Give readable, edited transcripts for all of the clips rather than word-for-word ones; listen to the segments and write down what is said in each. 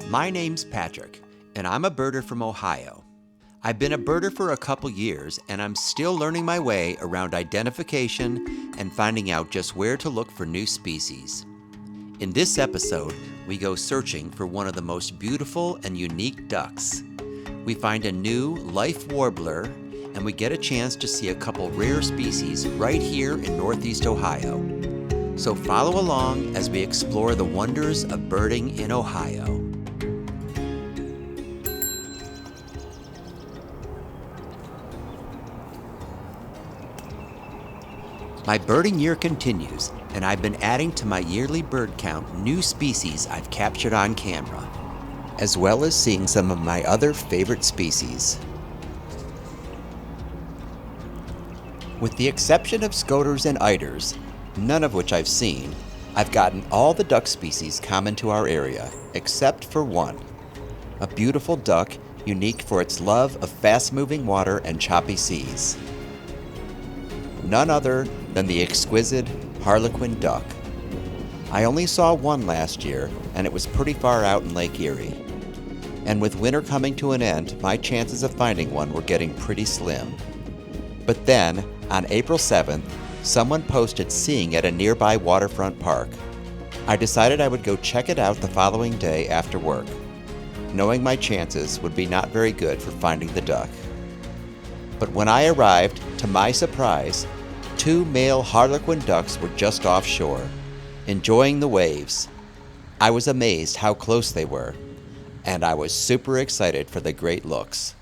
My name's Patrick, and I'm a birder from Ohio. I've been a birder for a couple years, and I'm still learning my way around identification and finding out just where to look for new species. In this episode, we go searching for one of the most beautiful and unique ducks. We find a new life warbler, and we get a chance to see a couple rare species right here in Northeast Ohio. So follow along as we explore the wonders of birding in Ohio. My birding year continues, and I've been adding to my yearly bird count new species I've captured on camera, as well as seeing some of my other favorite species. With the exception of scoters and eiders, none of which I've seen, I've gotten all the duck species common to our area, except for one. A beautiful duck unique for its love of fast-moving water and choppy seas. None other than the exquisite Harlequin duck. I only saw one last year, and it was pretty far out in Lake Erie. And with winter coming to an end, my chances of finding one were getting pretty slim. But then, on April 7th, someone posted seeing it at a nearby waterfront park. I decided I would go check it out the following day after work, knowing my chances would be not very good for finding the duck. But when I arrived, to my surprise, two male Harlequin ducks were just offshore, enjoying the waves. I was amazed how close they were, and I was super excited for the great looks.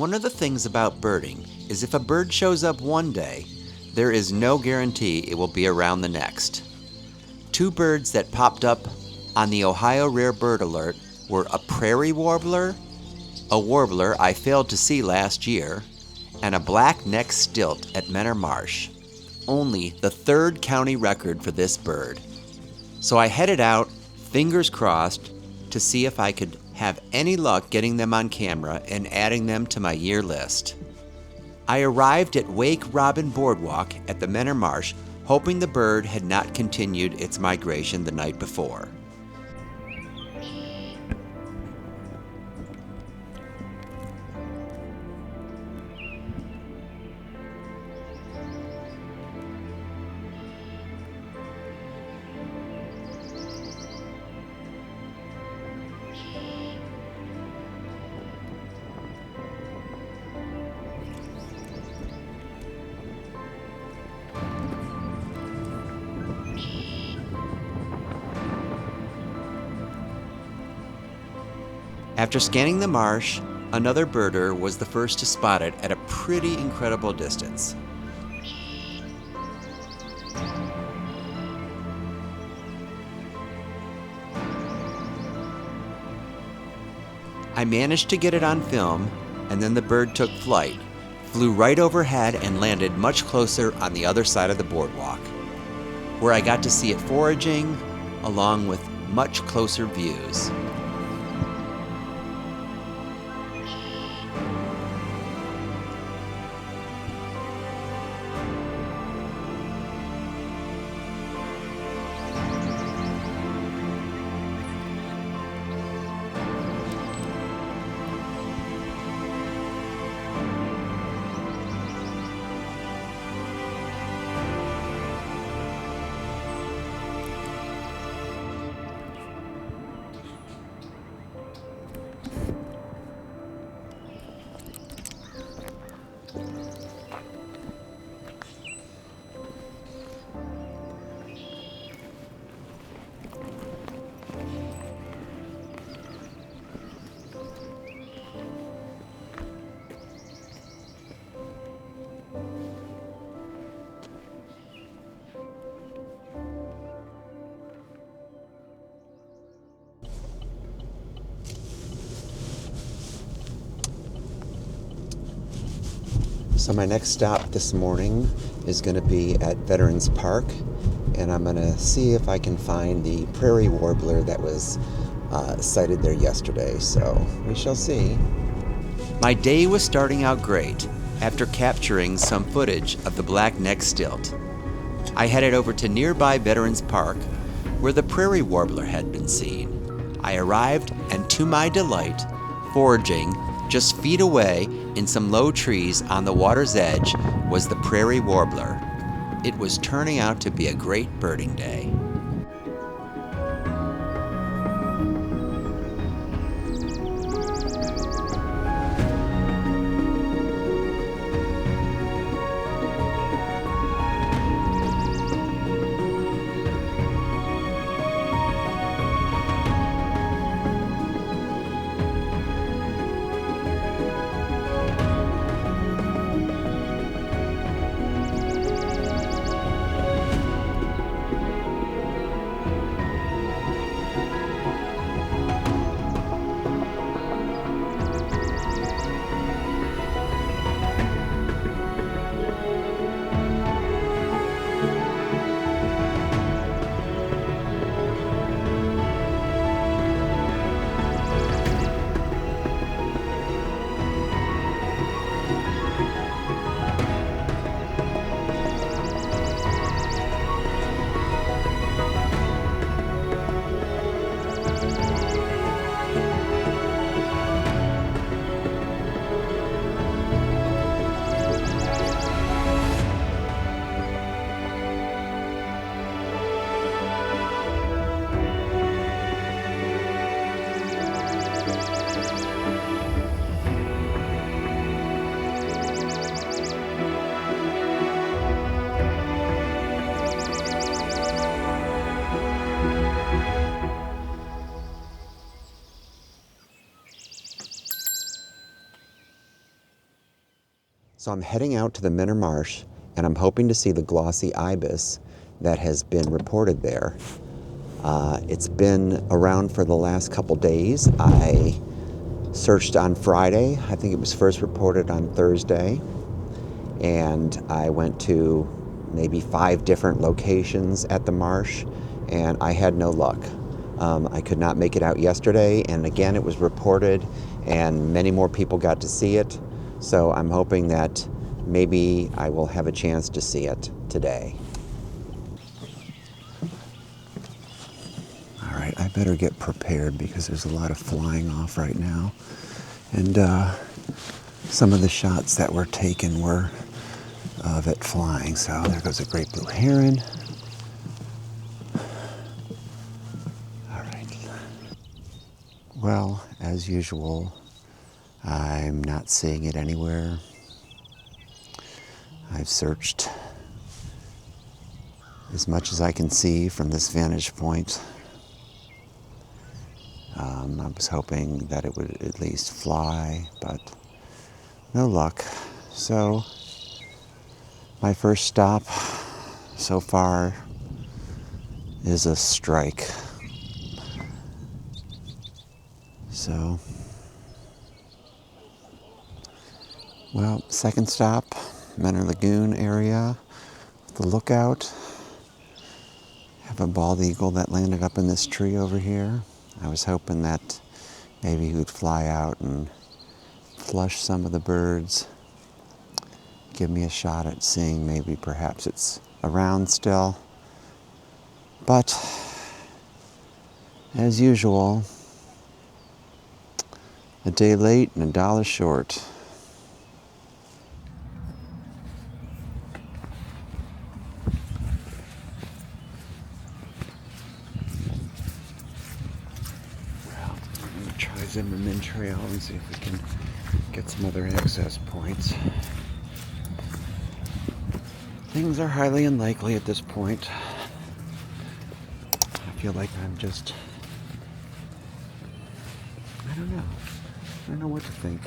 One of the things about birding is if a bird shows up one day, there is no guarantee it will be around the next. Two birds that popped up on the Ohio Rare Bird Alert were a Prairie Warbler, a warbler I failed to see last year, and a Black-necked Stilt at Menor Marsh. Only the third county record for this bird. So I headed out, fingers crossed, to see if I could have any luck getting them on camera and adding them to my year list. I arrived at Wake Robin Boardwalk at the Menor Marsh, hoping the bird had not continued its migration the night before. After scanning the marsh, another birder was the first to spot it at a pretty incredible distance. I managed to get it on film, and then the bird took flight, flew right overhead and landed much closer on the other side of the boardwalk, where I got to see it foraging, along with much closer views. So my next stop this morning is going to be at Veterans Park, and I'm going to see if I can find the Prairie Warbler that was sighted there yesterday. So we shall see. My day was starting out great after capturing some footage of the Black-necked Stilt. I headed over to nearby Veterans Park, where the Prairie Warbler had been seen. I arrived, and to my delight, foraging just feet away in some low trees on the water's edge was the Prairie Warbler. It was turning out to be a great birding day. So I'm heading out to the Minner Marsh, and I'm hoping to see the Glossy Ibis that has been reported there. It's been around for the last couple days. I searched on Friday. I think it was first reported on Thursday. And I went to maybe 5 different locations at the marsh, and I had no luck. I could not make it out yesterday, and again, it was reported, and many more people got to see it. So I'm hoping that maybe I will have a chance to see it today. All right, I better get prepared because there's a lot of flying off right now. And some of the shots that were taken were of it flying. So there goes a great blue heron. All right. Well, as usual, I'm not seeing it anywhere. I've searched as much as I can see from this vantage point. I was hoping that it would at least fly, but no luck. So my first stop so far is a strike. So, well, second stop, Menor Lagoon area, the lookout. Have a bald eagle that landed up in this tree over here. I was hoping that maybe he would fly out and flush some of the birds, give me a shot at seeing maybe perhaps it's around still. But as usual, a day late and $1 short. Well, I'm going to try Zimmerman Trail and see if we can get some other access points. Things are highly unlikely at this point. I feel like I'm just, I don't know what to think.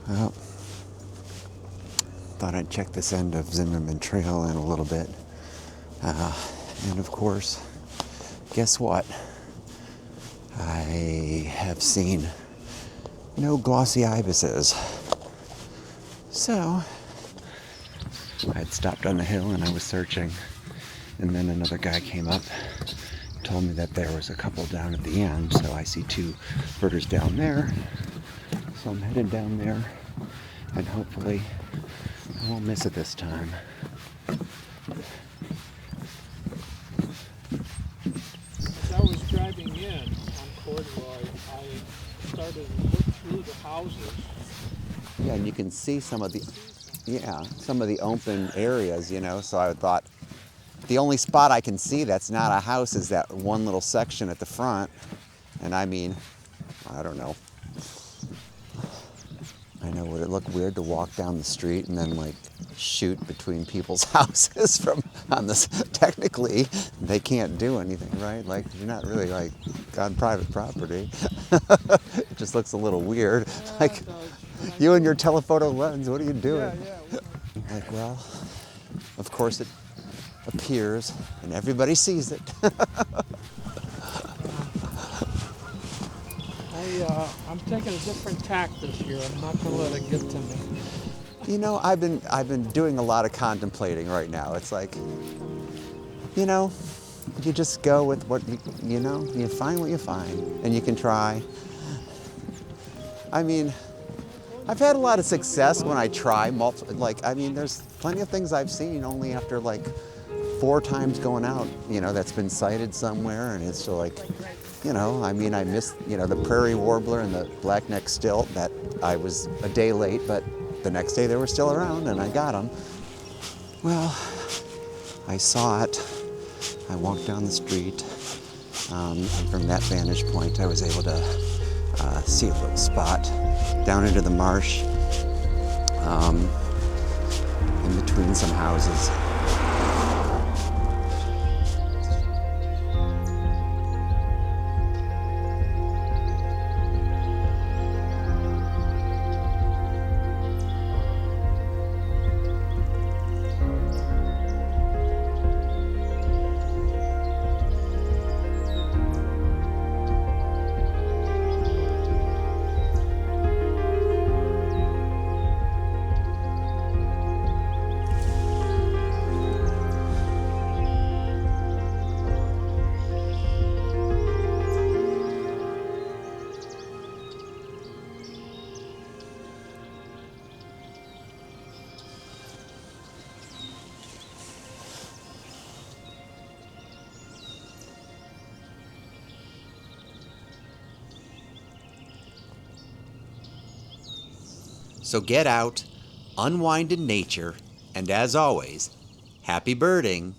Well, thought I'd check this end of Zimmerman Trail in a little bit. And of course, guess what? I have seen no glossy ibises. So, I had stopped on the hill and I was searching, and then another guy came up, told me that there was a couple down at the end, so I see 2 birders down there. So I'm headed down there, and hopefully I won't miss it this time. As I was driving in on Corduroy, I started to look through the houses. Yeah, and you can see some of the open areas, so I thought the only spot I can see that's not a house is that one little section at the front. And I mean, I don't know. I know, would it look weird to walk down the street and then like shoot between people's houses from on this? Technically, they can't do anything, right? Like, you're not really like on private property. It just looks a little weird. Like, you and your telephoto lens, what are you doing? Yeah. Like, well, of course it appears and everybody sees it. I'm taking a different tack this year. I'm not going to let it get to me. I've been doing a lot of contemplating right now. It's like, you just go with what you find what you find, and you can try. I mean, I've had a lot of success when I try there's plenty of things I've seen only after like 4 times going out, that's been sighted somewhere, and it's still like, I missed, the Prairie Warbler and the Black-necked Stilt that I was a day late, but the next day they were still around and I got them. Well, I saw it. I walked down the street, and from that vantage point I was able to see a little spot down into the marsh, in between some houses. So get out, unwind in nature, and as always, happy birding!